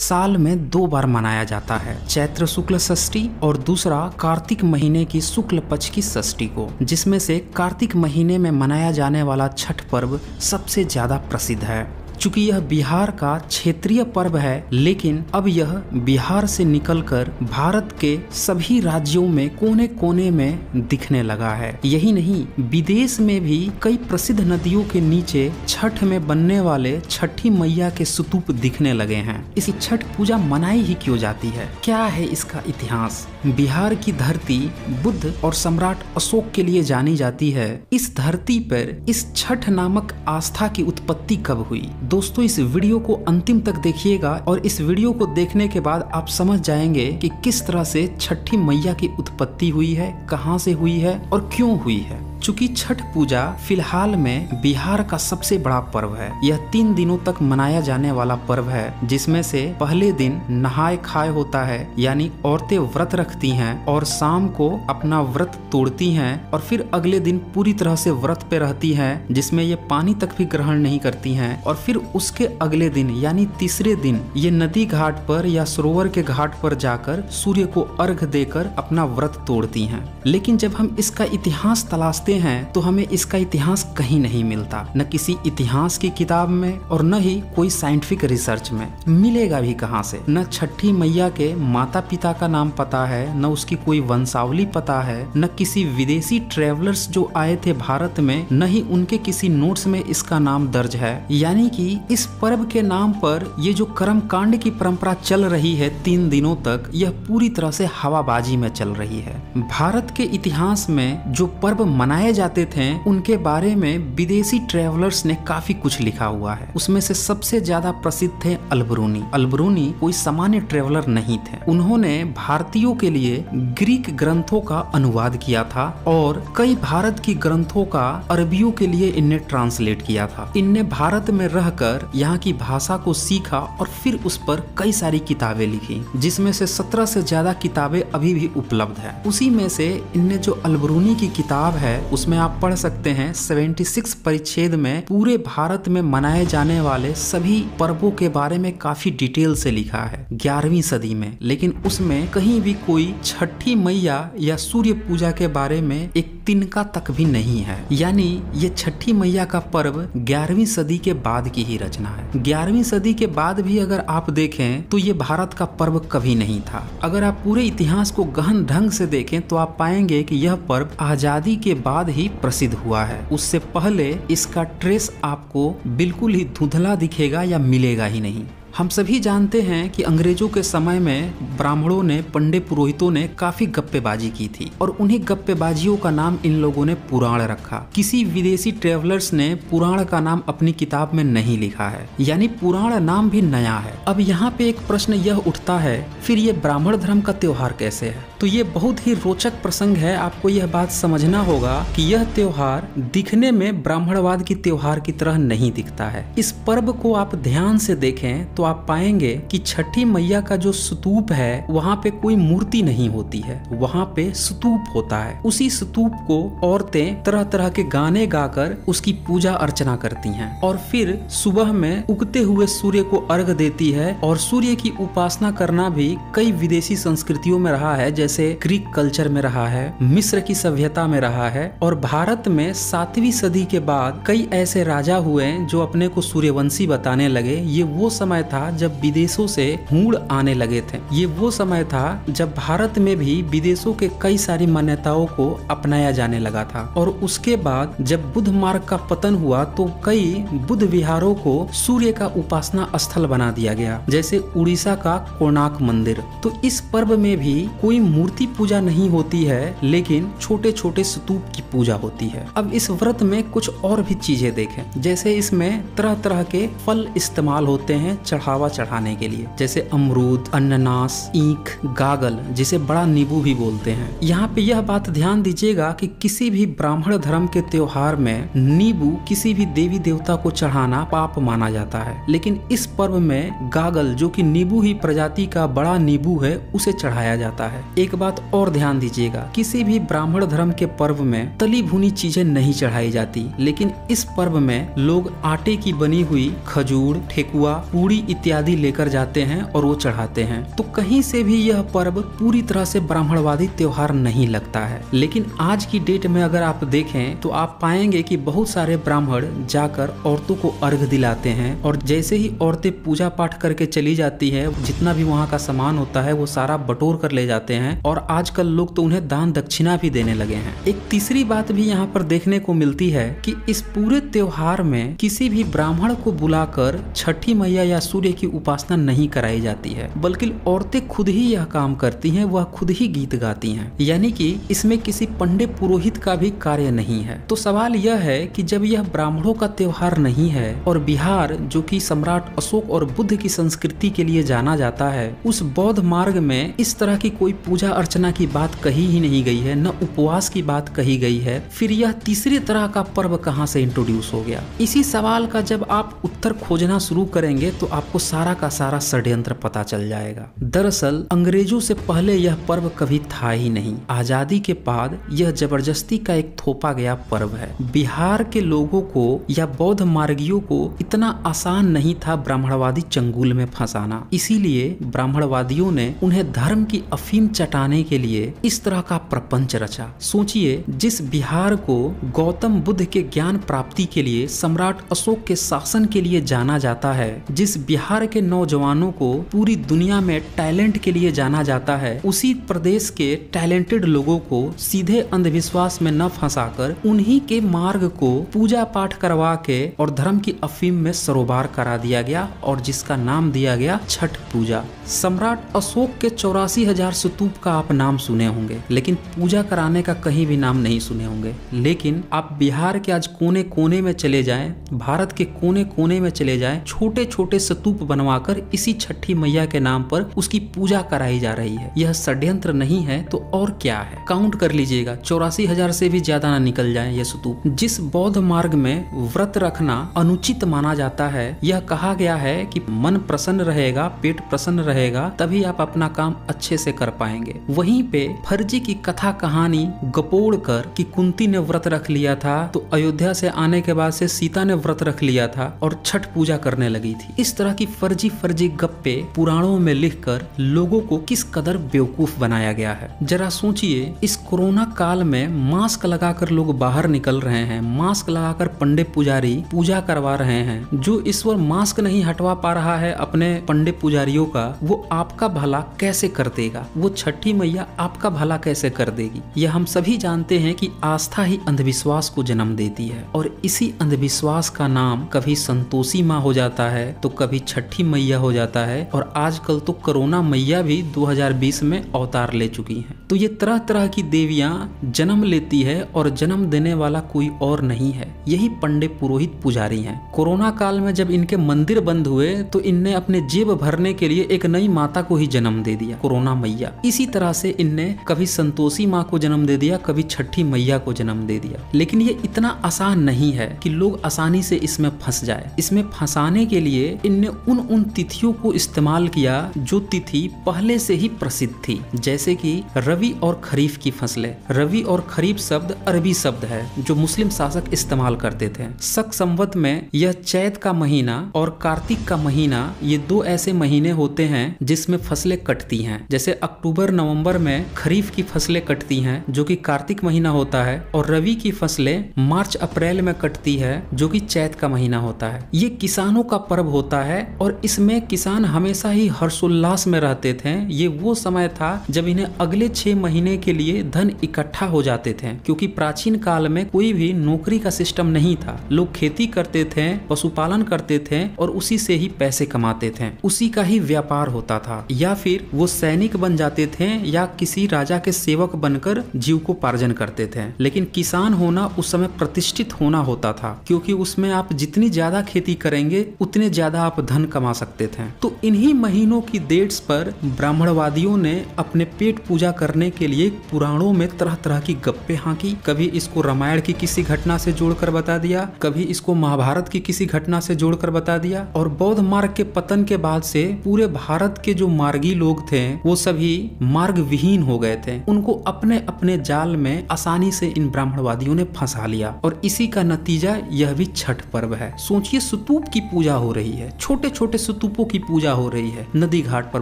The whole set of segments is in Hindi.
साल में 2 बार मनाया जाता है, चैत्र शुक्ल षष्ठी और दूसरा कार्तिक महीने की शुक्ल पक्ष की षष्ठी को, जिसमें से कार्तिक महीने में मनाया जाने वाला छठ पर्व सबसे ज्यादा प्रसिद्ध है। चूंकि यह बिहार का क्षेत्रीय पर्व है, लेकिन अब यह बिहार से निकलकर भारत के सभी राज्यों में कोने कोने में दिखने लगा है। यही नहीं, विदेश में भी कई प्रसिद्ध नदियों के नीचे छठ में बनने वाले छठी मैया के स्तूप दिखने लगे हैं। इस छठ पूजा मनाई ही क्यों जाती है? क्या है इसका इतिहास? बिहार की धरती बुद्ध और सम्राट अशोक के लिए जानी जाती है। इस धरती पर इस छठ नामक आस्था की उत्पत्ति कब हुई? दोस्तों, इस वीडियो को अंतिम तक देखिएगा और इस वीडियो को देखने के बाद आप समझ जाएंगे कि किस तरह से छठी मैया की उत्पत्ति हुई है, कहां से हुई है और क्यों हुई है। चूंकि छठ पूजा फिलहाल में बिहार का सबसे बड़ा पर्व है। यह 3 दिनों तक मनाया जाने वाला पर्व है, जिसमें से पहले दिन नहाय खाए होता है, यानी औरतें व्रत रखती हैं और शाम को अपना व्रत तोड़ती हैं और फिर अगले दिन पूरी तरह से व्रत पे रहती हैं, जिसमें ये पानी तक भी ग्रहण नहीं करती हैं। और फिर उसके अगले दिन यानी तीसरे दिन ये नदी घाट पर या सरोवर के घाट पर जाकर सूर्य को अर्घ देकर अपना व्रत तोड़ती हैं। लेकिन जब हम इसका इतिहास तलाशते हैं तो हमें इसका इतिहास कहीं नहीं मिलता, न किसी इतिहास की किताब में और न ही कोई साइंटिफिक रिसर्च में। मिलेगा भी कहां से? न छठी मैया के माता पिता का नाम पता है, न उसकी कोई वंशावली पता है, न किसी विदेशी ट्रेवलर्स जो आए थे भारत में, न ही उनके किसी नोट्स में इसका नाम दर्ज है। यानी कि इस पर्व के नाम पर ये जो कर्म कांड की परंपरा चल रही है 3 दिनों तक, यह पूरी तरह से हवाबाजी में चल रही है। भारत के इतिहास में जो पर्व मनाए जाते थे उनके बारे में विदेशी ट्रेवलर्स ने काफी कुछ लिखा हुआ है। उसमें से सबसे ज्यादा प्रसिद्ध थे अल-बरूनी। अल-बरूनी कोई सामान्य ट्रेवलर नहीं थे। उन्होंने भारतीयों के लिए ग्रीक ग्रंथों का अनुवाद किया था और कई भारत की ग्रंथों का अरबियों के लिए इनने ट्रांसलेट किया था। इनने भारत में रहकर यहाँ की भाषा को सीखा और फिर उस पर कई सारी किताबें लिखी, जिसमें से 17 से ज्यादा किताबें अभी भी उपलब्ध है। उसी में से इनने जो अल-बरूनी की किताब है उसमें आप पढ़ सकते हैं 76 परिच्छेद में पूरे भारत में मनाए जाने वाले सभी पर्वों के बारे में काफी डिटेल से लिखा है 11वीं सदी में। लेकिन उसमें कहीं भी कोई छठी मैया या सूर्य पूजा के बारे में एक तिनका तक भी नहीं है। यानी ये छठी मैया का पर्व 11वीं सदी के बाद की ही रचना है। 11वीं सदी के बाद भी अगर आप देखें तो ये भारत का पर्व कभी नहीं था। अगर आप पूरे इतिहास को गहन ढंग से देखें तो आप पाएंगे कि यह पर्व आजादी के बाद ही प्रसिद्ध हुआ है। उससे पहले इसका ट्रेस आपको बिल्कुल ही धुंधला दिखेगा या मिलेगा ही नहीं। हम सभी जानते हैं कि अंग्रेजों के समय में ब्राह्मणों ने, पंडित पुरोहितों ने काफी गप्पेबाजी की थी और उन्हीं गप्पेबाजियों का नाम इन लोगों ने पुराण रखा। किसी विदेशी ट्रेवलर्स ने पुराण का नाम अपनी किताब में नहीं लिखा है, यानी पुराण नाम भी नया है। अब यहाँ पे एक प्रश्न यह उठता है, फिर ये ब्राह्मण धर्म का त्योहार कैसे है? तो ये बहुत ही रोचक प्रसंग है। आपको यह बात समझना होगा कि यह त्योहार दिखने में ब्राह्मणवाद की त्योहार की तरह नहीं दिखता है। इस पर्व को आप ध्यान से देखें तो आप पाएंगे कि छठी मैया का जो स्तूप है वहाँ पे कोई मूर्ति नहीं होती है, वहाँ पे स्तूप होता है। उसी स्तूप को औरतें तरह तरह के गाने गाकर उसकी पूजा अर्चना करती हैं और फिर सुबह में उगते हुए सूर्य को अर्घ देती है। और सूर्य की उपासना करना भी कई विदेशी संस्कृतियों में रहा है, जैसे ग्रीक कल्चर में रहा है, मिस्र की सभ्यता में रहा है और भारत में 7वीं सदी के बाद कई ऐसे राजा हुए जो अपने को सूर्यवंशी बताने लगे। ये वो समय था जब विदेशों से हूण आने लगे थे। ये वो समय था जब भारत में भी विदेशों के कई सारी मान्यताओं को अपनाया जाने लगा था। और उसके बाद जब बुद्ध मार्ग का पतन हुआ तो कई बुद्ध विहारों को सूर्य का उपासना स्थल बना दिया गया, जैसे उड़ीसा का कोणार्क मंदिर। तो इस पर्व में भी कोई मूर्ति पूजा नहीं होती है, लेकिन छोटे छोटे स्तूप की पूजा होती है। अब इस व्रत में कुछ और भी चीजें देखें, जैसे इसमें तरह तरह के फल इस्तेमाल होते हैं चढ़ावा चढ़ाने के लिए, जैसे अमरूद, अनानास, ईख, गागल, जिसे बड़ा नींबू भी बोलते हैं। यहाँ पे यह बात ध्यान दीजिएगा कि किसी भी ब्राह्मण धर्म के त्योहार में नींबू किसी भी देवी देवता को चढ़ाना पाप माना जाता है, लेकिन इस पर्व में गागल, जो कि नींबू ही प्रजाति का बड़ा नींबू है, उसे चढ़ाया जाता है। एक बात और ध्यान दीजिएगा, किसी भी ब्राह्मण धर्म के पर्व में तली भुनी चीजें नहीं चढ़ाई जाती, लेकिन इस पर्व में लोग आटे की बनी हुई खजूर, ठेकुआ, पूड़ी इत्यादि लेकर जाते हैं और वो चढ़ाते हैं। तो कहीं से भी यह पर्व पूरी तरह से ब्राह्मणवादी त्योहार नहीं लगता है। लेकिन आज की डेट में अगर आप देखें तो आप पाएंगे कि बहुत सारे ब्राह्मण जाकर औरतों को अर्घ दिलाते हैं, और जैसे ही औरतें पूजा पाठ करके चली जाती है, जितना भी वहाँ का सामान होता है वो सारा बटोर कर ले जाते हैं, और आजकल लोग तो उन्हें दान दक्षिणा भी देने लगे हैं। एक तीसरी बात भी यहाँ पर देखने को मिलती है कि इस पूरे त्योहार में किसी भी ब्राह्मण को बुलाकर छठी मैया या सूर्य की उपासना नहीं कराई जाती है, बल्कि औरतें खुद ही यह काम करती हैं, वह खुद ही गीत गाती हैं। यानी कि इसमें किसी पंडित पुरोहित का भी कार्य नहीं है। तो सवाल यह है कि जब यह ब्राह्मणों का त्योहार नहीं है और बिहार जो कि सम्राट अशोक और बुद्ध की संस्कृति के लिए जाना जाता है, उस बौद्ध मार्ग में इस तरह की कोई पूजा अर्चना की बात कही ही नहीं गई है, न उपवास की बात कही गई है, फिर यह तीसरी तरह का पर्व कहां से इंट्रोड्यूस हो गया? इसी सवाल का जब आप उत्तर खोजना शुरू करेंगे तो आपको सारा का सारा षड्यंत्र पता चल जाएगा। दरअसल अंग्रेजों से पहले यह पर्व कभी था ही नहीं। आजादी के बाद यह जबरदस्ती का एक थोपा गया पर्व है। बिहार के लोगों को या बौद्ध मार्गियों को इतना आसान नहीं था ब्राह्मणवादी चंगुल में फंसाना, इसीलिए ब्राह्मणवादियों ने उन्हें धर्म की अफीम चटाने के लिए इस तरह का प्रपंच रचा। सोचिए, जिस बिहार को गौतम बुद्ध के ज्ञान प्राप्ति के लिए, सम्राट अशोक के शासन के लिए जाना जाता है, जिस बिहार के नौजवानों को पूरी दुनिया में टैलेंट के लिए जाना जाता है, उसी प्रदेश के टैलेंटेड लोगों को सीधे अंधविश्वास में न फंसाकर उन्हीं के मार्ग को पूजा पाठ करवा के और धर्म की अफीम में सरोबार करा दिया गया, और जिसका नाम दिया गया छठ पूजा। सम्राट अशोक के 84,000 स्तूप का आप नाम सुने होंगे, लेकिन पूजा कराने का कहीं भी नाम नहीं सुने होंगे। लेकिन आप बिहार के आज कोने कोने में चले जाएं, भारत के कोने कोने में चले जाएं, छोटे छोटे स्तूप बनवाकर इसी छठी मैया के नाम पर उसकी पूजा कराई जा रही है। यह षड्यंत्र नहीं है तो और क्या है? काउंट कर लीजिएगा, 84,000 से भी ज्यादा ना निकल जाए ये स्तूप। जिस बौद्ध मार्ग में व्रत रखना अनुचित माना जाता है, यह कहा गया है कि मन प्रसन्न रहेगा, पेट प्रसन्न रहेगा, तभी आप अपना काम अच्छे से कर पाएंगे। वहीं पे फर्जी की कथा कहानी गपोड़ कर कि कुंती ने व्रत रख लिया था, तो अयोध्या से आने के बाद से सीता ने व्रत रख लिया था और छठ पूजा करने लगी थी। इस तरह की फर्जी गप्पे पुराणों में लिखकर लोगों को किस कदर बेवकूफ बनाया गया है। जरा सोचिए, इस कोरोना काल में मास्क लगाकर लोग बाहर निकल रहे हैं, मास्क लगाकर पंडित पुजारी पूजा करवा रहे हैं। जो ईश्वर मास्क नहीं हटवा पा रहा है अपने पंडित पुजारियों का, वो आपका भला कैसे कर देगा? वो छठी मैया आपका भला कैसे कर देगी? यह हम सभी जानते हैं कि आस्था ही अंधविश्वास को जन्म देती है, और इसी अंधविश्वास का नाम कभी संतोषी माँ हो जाता है तो कभी छठी मैया हो जाता है, और आजकल तो कोरोना मैया भी 2020 में अवतार ले चुकी हैं। तो ये तरह तरह की देवियां जन्म लेती है, और जन्म देने वाला कोई और नहीं है, यही पंडित पुरोहित पुजारी हैं। कोरोना काल में जब इनके मंदिर बंद हुए तो इनने अपने जेब भरने के लिए एक नई माता को ही जन्म दे दिया, कोरोना मैया। इसी तरह से इनने कभी संतोषी माँ को जन्म दे दिया, कभी छठी मैया को जन्म दे दिया। लेकिन ये इतना आसान नहीं है कि लोग आसानी से इसमें फंस जाए। इसमें फंसाने के लिए इनने उन तिथियों को इस्तेमाल किया जो तिथि पहले से ही प्रसिद्ध थी, जैसे कि रवि और खरीफ की फसलें। रवि और खरीफ शब्द अरबी शब्द है जो मुस्लिम शासक इस्तेमाल करते थे। शक संवत में यह चैत का महीना और कार्तिक का महीना, ये दो ऐसे महीने होते हैं जिसमें फसलें कटती हैं। जैसे अक्टूबर नवंबर में खरीफ की फसलें कटती हैं जो कि कार्तिक महीना होता है, और रवि की फसलें मार्च अप्रैल में कटती है जो कि चैत का महीना होता है। ये किसानों का पर्व होता है, और इसमें किसान हमेशा ही हर्षोल्लास में रहते थे। ये वो समय था जब इन्हें अगले 6 महीने के लिए धन इकट्ठा हो जाते थे, क्योंकि प्राचीन काल में कोई भी नौकरी का सिस्टम नहीं था। लोग खेती करते थे, पशुपालन करते थे, और उसी से ही पैसे कमाते थे, उसी का ही व्यापार होता था। या फिर वो सैनिक बन जाते थे या किसी राजा के सेवक बनकर जीविकोपार्जन करते थे। लेकिन किसान होना उस समय प्रतिष्ठित होना होता था, क्योंकि उसमें आप जितनी ज्यादा खेती करेंगे उतने ज्यादा आप धन कमा सकते थे। तो इन्हीं महीनों की डेट्स पर ब्राह्मणवादियों ने अपने पेट पूजा करने करने के लिए पुराणों में तरह तरह की गप्पे हाँकी। कभी इसको रामायण की किसी घटना से जोड़कर बता दिया, कभी इसको महाभारत की किसी घटना से जोड़कर बता दिया। और बौद्ध मार्ग के पतन के बाद से पूरे भारत के जो मार्गी लोग थे वो सभी मार्ग विहीन हो गए थे। उनको अपने अपने जाल में आसानी से इन ब्राह्मणवादियों ने फंसा लिया और इसी का नतीजा यह भी छठ पर्व है। सोचिए, स्तूप की पूजा हो रही है, छोटे छोटे स्तूपों की पूजा हो रही है नदी घाट पर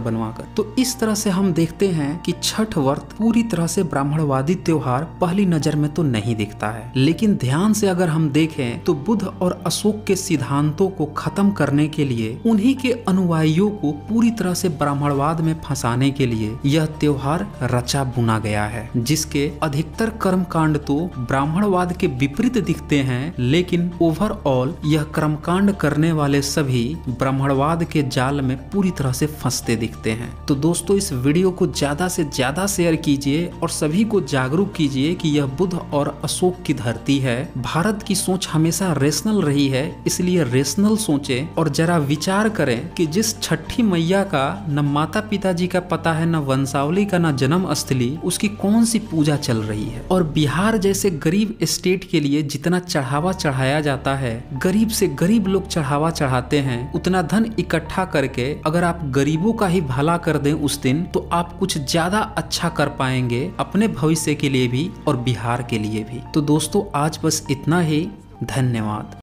बनवाकर। तो इस तरह से हम देखते हैं कि छठ व्रत पूरी तरह से ब्राह्मणवादी त्योहार पहली नजर में तो नहीं दिखता है, लेकिन ध्यान से अगर हम देखें तो बुद्ध और अशोक के सिद्धांतों को खत्म करने के लिए, उन्हीं के अनुयायियों को पूरी तरह से ब्राह्मणवाद में फंसाने के लिए यह त्योहार रचा बुना गया है, जिसके अधिकतर कर्मकांड तो ब्राह्मणवाद के विपरीत दिखते हैं, लेकिन ओवरऑल यह कर्मकांड करने वाले सभी ब्राह्मणवाद के जाल में पूरी तरह से फंसते दिखते हैं। तो दोस्तों, इस वीडियो को ज्यादा से ज्यादा शेयर कीजिए और सभी को जागरूक कीजिए कि यह बुद्ध और अशोक की धरती है। भारत की सोच हमेशा रेशनल रही है, इसलिए रेशनल सोचें और जरा विचार करें कि जिस छठी मैया का न माता पिताजी का पता है, न वंशावली का, न जन्म स्थली, उसकी कौन सी पूजा चल रही है। और बिहार जैसे गरीब स्टेट के लिए जितना चढ़ावा चढ़ाया जाता है, गरीब से गरीब लोग चढ़ावा चढ़ाते हैं, उतना धन इकट्ठा करके अगर आप गरीबों का ही भला कर दें उस दिन, तो आप कुछ ज्यादा अच्छा कर पाएंगे अपने भविष्य के लिए भी और बिहार के लिए भी। तो दोस्तों, आज बस इतना ही। धन्यवाद।